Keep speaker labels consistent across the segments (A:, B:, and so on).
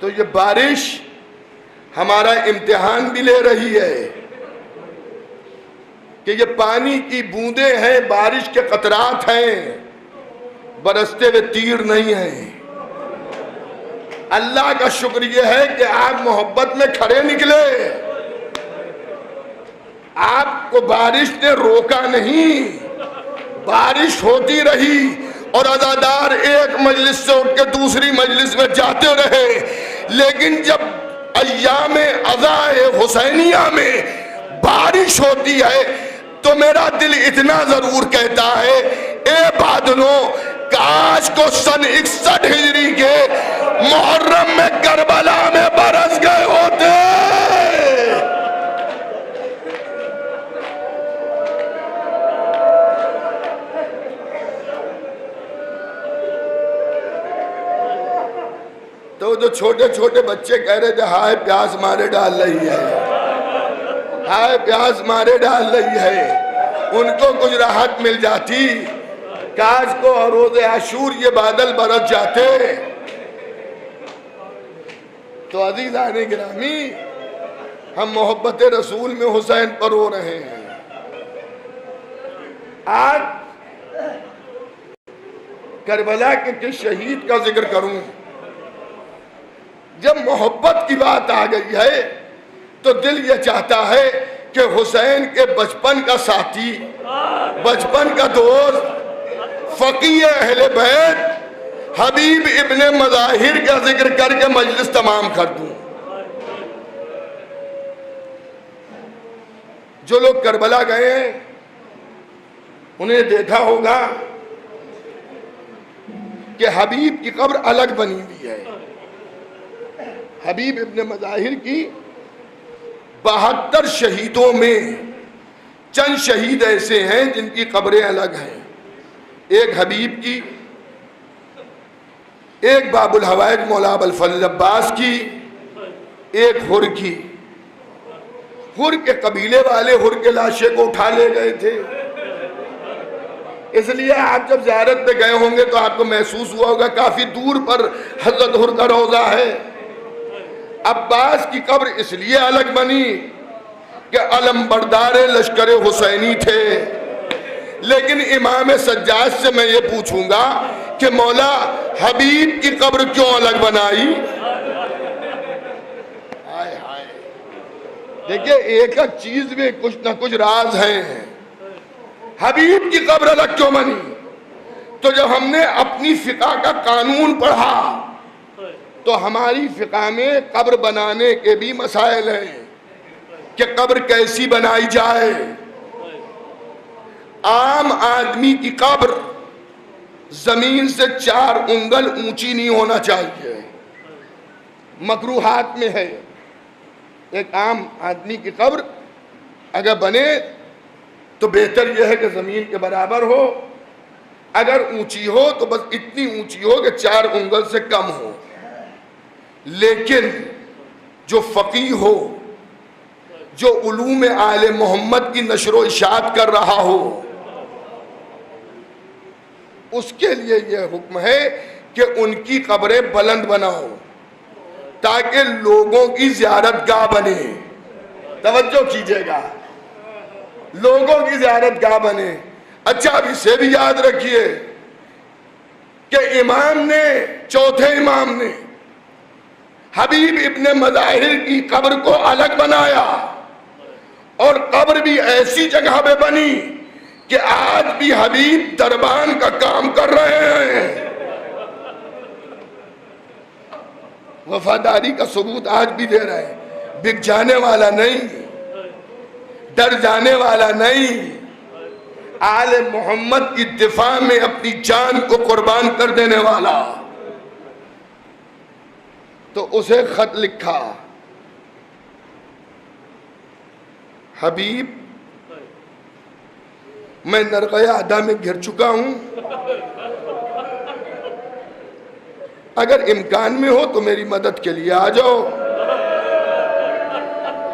A: تو یہ بارش ہمارا امتحان بھی لے رہی ہے کہ یہ پانی کی بوندیں ہیں، بارش کے قطرات ہیں، برستے ہوئے تیر نہیں ہیں۔ اللہ کا شکر یہ ہے کہ آپ محبت میں کھڑے نکلے، آپ کو بارش نے روکا نہیں، بارش ہوتی رہی اور عزادار ایک مجلس سے اٹھ کے دوسری مجلس میں جاتے رہے، لیکن جب ایام عزائے حسینیہ میں بارش ہوتی ہے تو میرا دل اتنا ضرور کہتا ہے، اے بادلوں کاش کو سن 61 ہجری کے محرم میں کربلا میں برس گئے ہوتے۔ تو جو چھوٹے چھوٹے بچے کہہ رہے تھے ہائے پیاس مارے ڈال رہی ہے، ہائے پیاس مارے ڈال رہی ہے، ان کو کچھ راحت مل جاتی، کاش کو روز عاشور یہ بادل برس جاتے۔ تو عزیزان گرامی، ہم محبت رسول میں حسین پر رو رہے ہیں۔ آج کربلا کے کس شہید کا ذکر کروں؟ جب محبت کی بات آ گئی ہے تو دل یہ چاہتا ہے کہ حسین کے بچپن کا ساتھی، بچپن کا دوست، فقیہ اہل بیت حبیب ابن مظاہر کا ذکر کر کے مجلس تمام کر دوں۔ جو لوگ کربلا گئے ہیں انہیں دیکھا ہوگا کہ حبیب کی قبر الگ بنی ہوئی ہے۔ حبیب ابن مظاہر کی 72 شہیدوں میں چند شہید ایسے ہیں جن کی قبریں الگ ہیں، ایک حبیب کی، ایک باب الحوائج مولا ابوالفضل عباس کی، ایک ہر کی۔ ہر کے قبیلے والے ہر کے لاشے کو اٹھا لے گئے تھے، اس لیے آپ جب زیارت پہ گئے ہوں گے تو آپ کو محسوس ہوا ہوگا کافی دور پر حضرت ہر کا روضہ ہے۔ عباس کی قبر اس لیے الگ بنی کہ علم بردار لشکر حسینی تھے، لیکن امام سجاد سے میں یہ پوچھوں گا کہ مولا حبیب کی قبر کیوں الگ بنائی؟ دیکھیں ایک ایک چیز میں کچھ نہ کچھ راز ہیں۔ حبیب کی قبر الگ کیوں بنی؟ تو جب ہم نے اپنی فقہ کا قانون پڑھا تو ہماری فقہ میں قبر بنانے کے بھی مسائل ہیں کہ قبر کیسی بنائی جائے۔ عام آدمی کی قبر زمین سے 4 انگل اونچی نہیں ہونا چاہیے، مکروہات میں ہے۔ ایک عام آدمی کی قبر اگر بنے تو بہتر یہ ہے کہ زمین کے برابر ہو، اگر اونچی ہو تو بس اتنی اونچی ہو کہ 4 انگل سے کم ہو۔ لیکن جو فقیہ ہو، جو علوم آل محمد کی نشر و اشاعت کر رہا ہو، اس کے لیے یہ حکم ہے کہ ان کی قبریں بلند بناؤ تاکہ لوگوں کی زیارت گاہ بنے۔ توجہ کیجئے گا، لوگوں کی زیارت گاہ بنے۔ اچھا اب اسے بھی یاد رکھیے کہ امام نے، چوتھے امام نے حبیب ابن مظاہر کی قبر کو الگ بنایا، اور قبر بھی ایسی جگہ پہ بنی کہ آج بھی حبیب دربان کا کام کر رہے ہیں۔ وفاداری کا ثبوت آج بھی دے رہے ہیں، بک جانے والا نہیں، ڈر جانے والا نہیں، آل محمد کی دفاع میں اپنی جان کو قربان کر دینے والا۔ تو اسے خط لکھا، حبیب میں نرغہ ادا میں گر چکا ہوں، اگر امکان میں ہو تو میری مدد کے لیے آ جاؤ۔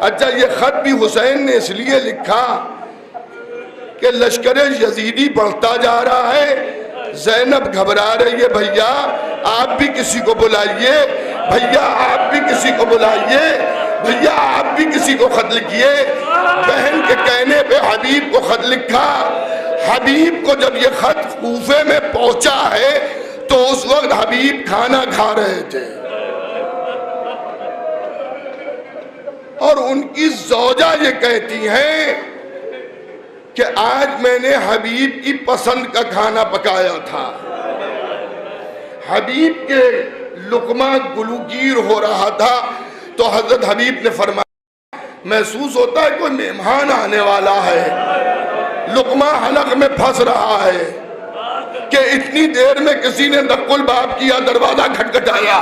A: اچھا یہ خط بھی حسین نے اس لیے لکھا کہ لشکر یزیدی بڑھتا جا رہا ہے، زینب گھبرا رہی ہے، بھیا آپ بھی کسی کو بلائیے، بھیا آپ بھی کسی کو بلائیے، بھیا آپ بھی کسی کو خط لکھیے۔ بہن کے کہنے پہ حبیب کو خط لکھا۔ حبیب کو جب یہ خط کوفے میں پہنچا ہے تو اس وقت حبیب کھانا کھا رہے تھے، اور ان کی زوجہ یہ کہتی ہیں کہ آج میں نے حبیب کی پسند کا کھانا پکایا تھا۔ حبیب کے لقمہ گلوگیر ہو رہا تھا تو حضرت حبیب نے فرمایا محسوس ہوتا ہے کوئی مہمان آنے والا ہے، لقمہ حلق میں پھنس رہا ہے، کہ اتنی دیر میں کسی نے دق الباب کیا، دروازہ کھٹکھٹایا۔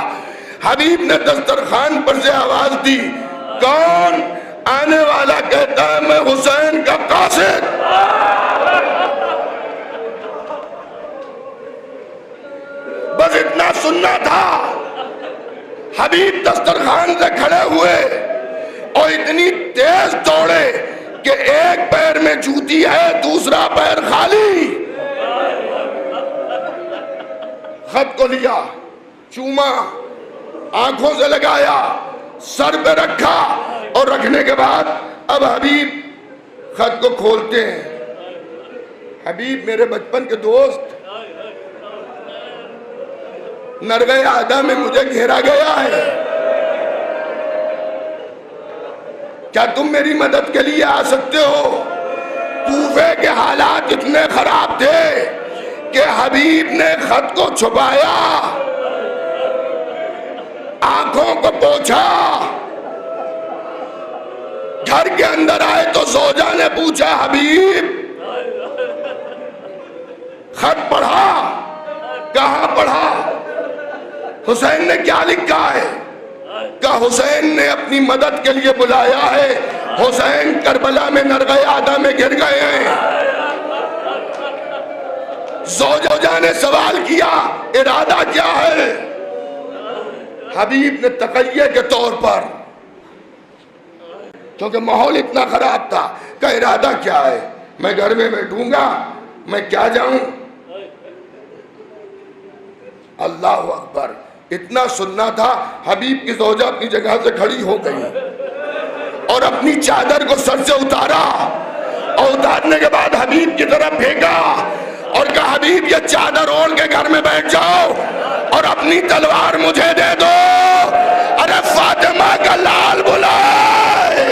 A: حبیب نے دسترخوان پر سے آواز دی، کون؟ آنے والا کہتا ہے میں حسین کا قاصد۔ بس اتنا سننا تھا۔ حبیب دسترخوان سے کھڑے ہوئے اور اتنی تیز دوڑے کہ ایک پیر میں جوتی ہے، دوسرا پیر خالی۔ خط کو لیا، چوما، آنکھوں سے لگایا، سر پہ رکھا، اور رکھنے کے بعد اب حبیب خط کو کھولتے ہیں۔ حبیب میرے بچپن کے دوست، نرغہ عادہ میں مجھے گھیرا گیا ہے، کیا تم میری مدد کے لیے آ سکتے ہو؟ کوفے کے حالات اتنے خراب تھے کہ حبیب نے خط کو چھپایا، آنکھوں کو پوچھا، گھر کے اندر آئے تو زوجہ نے پوچھا حبیب خط پڑھا؟ کہاں پڑھا؟ حسین نے کیا لکھا ہے؟ کہ حسین نے اپنی مدد کے لیے بلایا ہے، حسین کربلا میں نرغہ عادہ میں گر گئے ہیں۔ زوجہ نے سوال کیا ارادہ کیا ہے؟ حبیب نے تقیہ کے طور پر، کیونکہ ماحول اتنا خراب تھا، کہ ارادہ کیا ہے؟ میں گھر میں بیٹھوں گا، میں کیا جاؤں؟ اللہ اکبر، اتنا سننا تھا۔ حبیب کی زوجہ اپنی جگہ سے کھڑی ہو گئی اور اپنی چادر کو سر سے اتارا، اور اتارنے کے بعد حبیب کی طرف پھینکا اور کہا حبیب یہ چادر اوڑھ کے گھر میں بیٹھ جاؤ اور اپنی تلوار مجھے دے دو۔ ارے فاطمہ کا لال بلائے،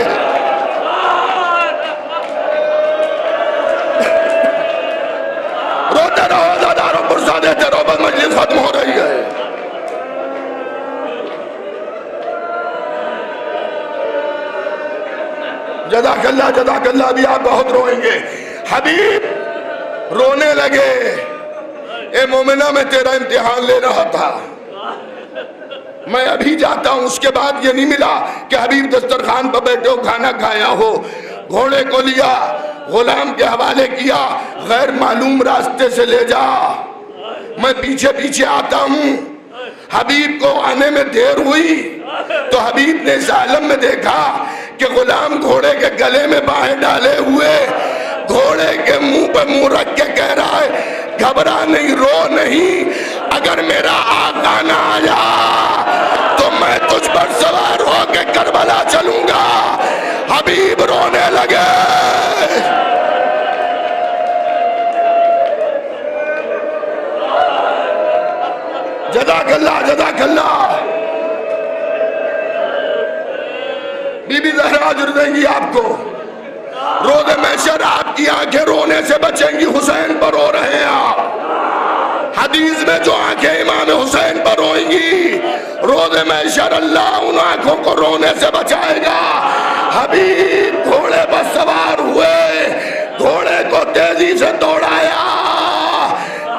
A: روتے رہو، زاداروں پرسا دیتے رہو، بس مجلس ختم ہو رہی ہے۔ جزاک اللہ، جزاک اللہ، ابھی آپ بہت روئیں گے۔ حبیب رونے لگے، اے مومنہ میں تیرا امتحان لے رہا تھا، میں ابھی جاتا ہوں۔ اس کے بعد یہ نہیں ملا کہ حبیب دسترخوان پر بیٹھے ہو، کھانا کھایا ہو، گھوڑے کو لیا، غلام کے حوالے کیا، غیر معلوم راستے سے لے جا، میں پیچھے پیچھے آتا ہوں۔ حبیب کو آنے میں دیر ہوئی تو حبیب نے اس عالم میں دیکھا کہ غلام گھوڑے کے گلے میں باہیں ڈالے ہوئے گھوڑے کے منہ پہ منہ رکھ کے کہہ رہا ہے گھبرا نہیں، رو نہیں، اگر میرا آقا نہ آیا تو میں تجھ پر سوار ہو کے کربلا چلوں گا۔ حبیب رونے لگے۔ جزاک اللہ، جزاک اللہ۔ بی بی زہرا اجر دیں گی آپ کو۔ روز محشر آپ کی آنکھیں رونے سے بچیں گی، حسین پر رو رہے ہیں آپ۔ حدیث میں جو آنکھیں امام حسین پر روئیں گی، روز محشر اللہ ان آنکھوں کو رونے سے بچائے گا۔ حبیب گھوڑے پر سوار ہوئے، گھوڑے کو تیزی سے دوڑایا،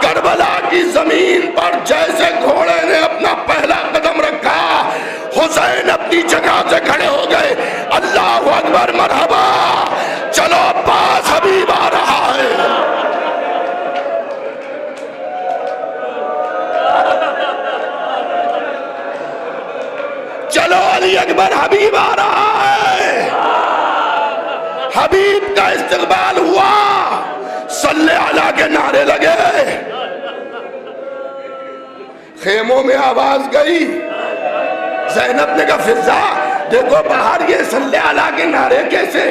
A: کربلا کی زمین پر جیسے گھوڑے نے اپنا پہلا قدم رکھا، حسین اپنی جگہ سے کھڑے ہو گئے۔ اللہ اکبر، مرحبا، چلو پاس حبیب آ رہا ہے۔ چلو علی اکبر، حبیب آ رہا ہے۔ حبیب کا استقبال ہوا، صلی اللہ کے نعرے لگے، خیموں میں آواز گئی، زینب نے کہا فضا دیکھو باہر یہ صلی اللہ کے نعرے کیسے.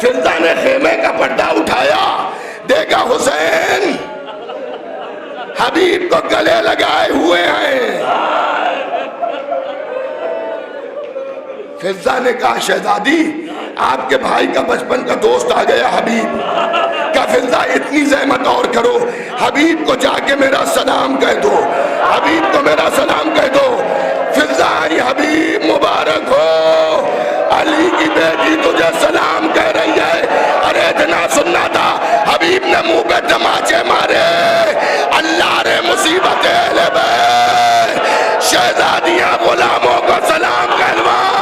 A: فضا نے خیمے کا پردہ اٹھایا, دیکھا حسین حبیب کو گلے لگائے ہوئے ہیں. فضا نے کہا شہزادی آپ کے بھائی کا بچپن کا دوست آ گیا حبیب. کہا فضا اتنی زحمت اور کرو, حبیب کو جا کے میرا سلام کہہ دو, حبیب کو میرا سلام کہہ دو. فضا آئی, حبیب مبارک ہو, علی کی بیٹی تجھے سلام کہہ رہی ہے. ارے اتنا سننا تھا, حبیب نے منہ پہ تماچے مارے, اللہ رے مصیبت اہل بیت, شہزادیاں غلاموں کو سلام کہلوائے.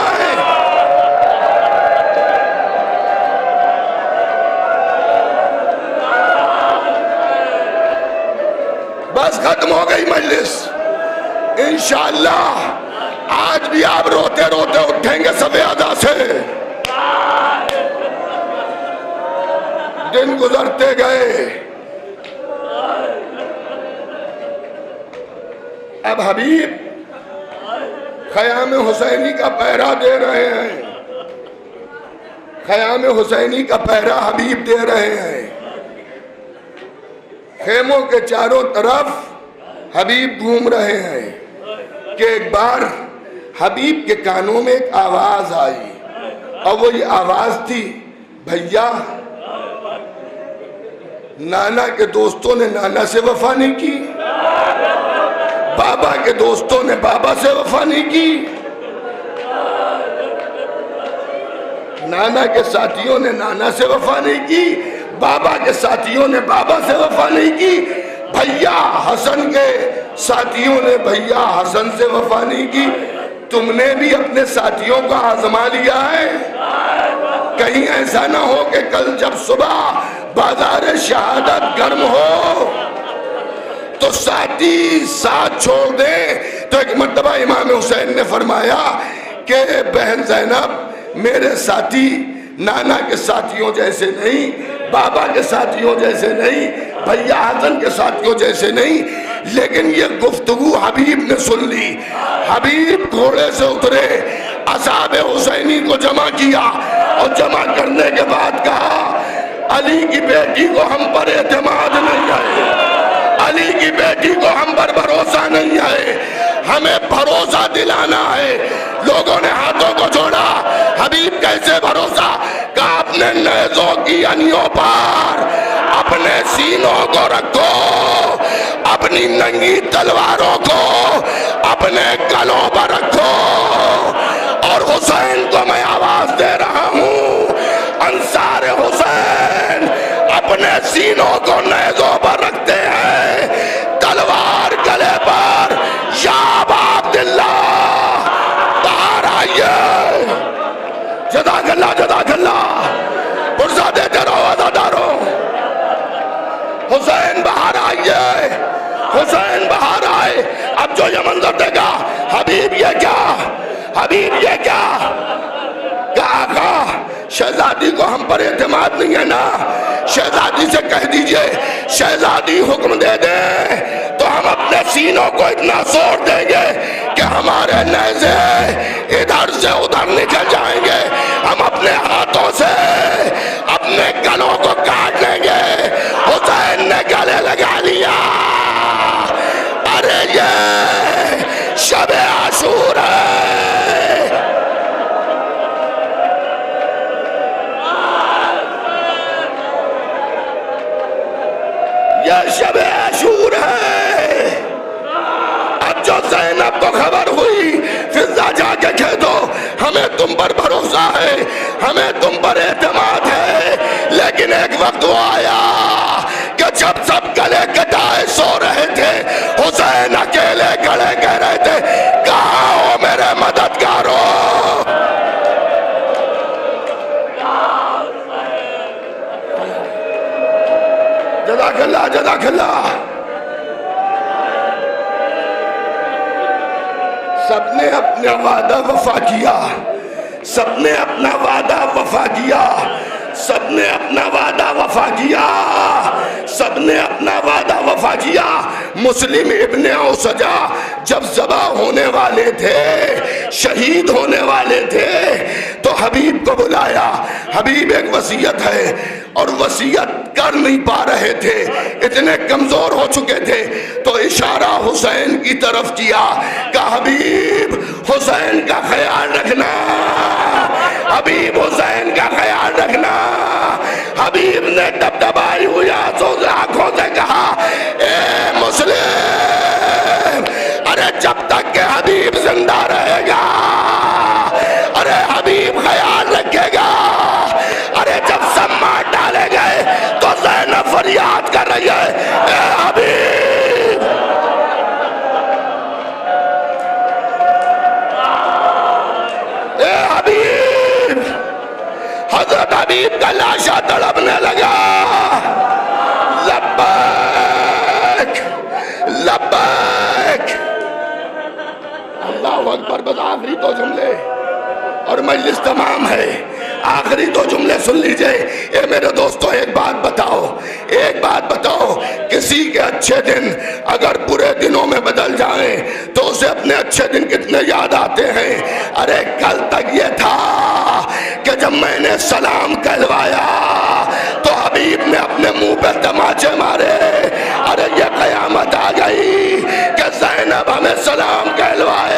A: بس ختم ہو گئی مجلس. انشاءاللہ آج بھی آپ روتے روتے اٹھیں گے صف اعضا سے. دن گزرتے گئے, اب حبیب خیام حسینی کا پہرا دے رہے ہیں, خیام حسینی کا پہرا حبیب دے رہے ہیں. خیموں کے چاروں طرف حبیب گھوم رہے ہیں کہ ایک بار حبیب کے کانوں میں ایک آواز آئی, اور وہ یہ آواز تھی, بھیا نانا کے دوستوں نے نانا سے وفا نہیں کی, بابا کے دوستوں نے بابا سے وفا نہیں کی, نانا کے ساتھیوں نے نانا سے وفا نہیں کی, بابا کے ساتھیوں نے بابا سے وفا نہیں کی, بھیا حسن کے ساتھیوں نے بھیا حسن سے وفا نہیں کی. تم نے بھی اپنے ساتھیوں کا آزما لیا ہے, کہیں ایسا نہ ہو کہ کل جب صبح بازار شہادت گرم ہو تو ساتھی ساتھ چھوڑ دیں. تو ایک مرتبہ امام حسین نے فرمایا کہ بہن زینب میرے ساتھی نانا کے ساتھیوں جیسے نہیں, بابا کے ساتھیوں جیسے نہیں, بھیا حسن کے ساتھیوں جیسے نہیں. لیکن یہ گفتگو حبیب نے سن لی. حبیب گھوڑے سے اترے, اصحاب حسینی کو جمع کیا, اور جمع کرنے کے بعد کہا علی کی بیٹی کو ہم پر اعتماد نہیں ہے, علی کی بیٹی کو ہم پر بھروسہ نہیں ہے, ہمیں بھروسہ دلانا ہے. لوگوں نے ہاتھوں کو جوڑا, حبیب کیسے بھروسہ؟ کہا اپنے نیزوں کی انیوں پر اپنے سینوں کو رکھو, اپنی ننگی تلواروں کو اپنے گلوں پر رکھو, اور حسین کو میں آواز دے رہا ہوں, انصار حسین اپنے سینوں کو نیزوں پر رکھتے ہیں, تلوار گلے پر, یا ابا عبداللہ باہر آئیے. جزاک اللہ جزاک اللہ, پرزہ دیتے رہو عزاداروں. حسین باہر آئیے, حسین باہر آئے. اب جو یہ منظر دے گا, حبیب یہ کیا, حبیب یہ کیا, کہ آقا شہزادی کو ہم پر اعتماد نہیں ہے نا, شہزادی سے کہہ دیجئے شہزادی حکم دے دے تو ہم اپنے سینوں کو اتنا زور دیں گے کہ ہمارے نیزے ادھر سے ادھر نکل جائیں گے, ہم اپنے ہاتھوں سے اپنے گلوں کو کاٹ لیں گے. حسین نے گلے لگا لیا. ارے یہ شب عاشور ہے, یہ شب عاشور ہے. اب جو زینب کو خبر ہوئی, فضا جا کے کہہ دو ہمیں تم پر بھروسہ ہے, ہمیں تم پر اعتماد ہے. لیکن ایک وقت وہ آیا کہ جب سب گلے کٹائے سو رہے تھے, حسین اکیلے کھڑے کہہ رہے تھے کہاں ہو میرے مددگاروں. جزاک اللہ جزاک اللہ. سب نے اپنا وعدہ وفا کیا, سب نے اپنا وعدہ وفا کیا, سب نے اپنا وعدہ وفا کیا. سب نے اپنا وعدہ وفا کیا. مسلم ابن اوسجا جب ذبح ہونے والے تھے، شہید ہونے والے تھے، تو حبیب کو بلایا. حبیب ایک وصیت ہے اور وصیت کر نہیں پا رہے تھے، اتنے کمزور ہو چکے تھے، تو اشارہ حسین کی طرف کیا کہ حبیب حسین کا خیال رکھنا، حبیب حسین کا خیال رکھنا. حبیب نے دبدبائی ہوئی آنکھوں سے کہا اے مسلم، ارے جب تک کہ حبیب زندہ رہے گا، ارے حبیب خیال رکھے گا. ارے جب سب مار ڈالے گئے تو زینب فریاد کر رہی ہے اے حبیب. اے حبیب. حضرت حبیب کا لاشا تڑپنے لگا. لبیک لبیک. اللہ اکبر. بس آخری دو جملے اور مجلس تمام ہے. آخری دو جملے سن لیجئے. اے میرے دوستو ایک بات بتاؤ، کسی کے اچھے دن اگر برے دنوں میں بدل جائیں تو اسے اپنے اچھے دن کتنے یاد آتے ہیں. ارے کل تک یہ تھا کہ جب میں نے سلام کہلوایا تو حبیب نے اپنے منہ پہ تماچے مارے. ارے یہ قیامت آ گئی کہ زینب ہمیں سلام کہلوائے.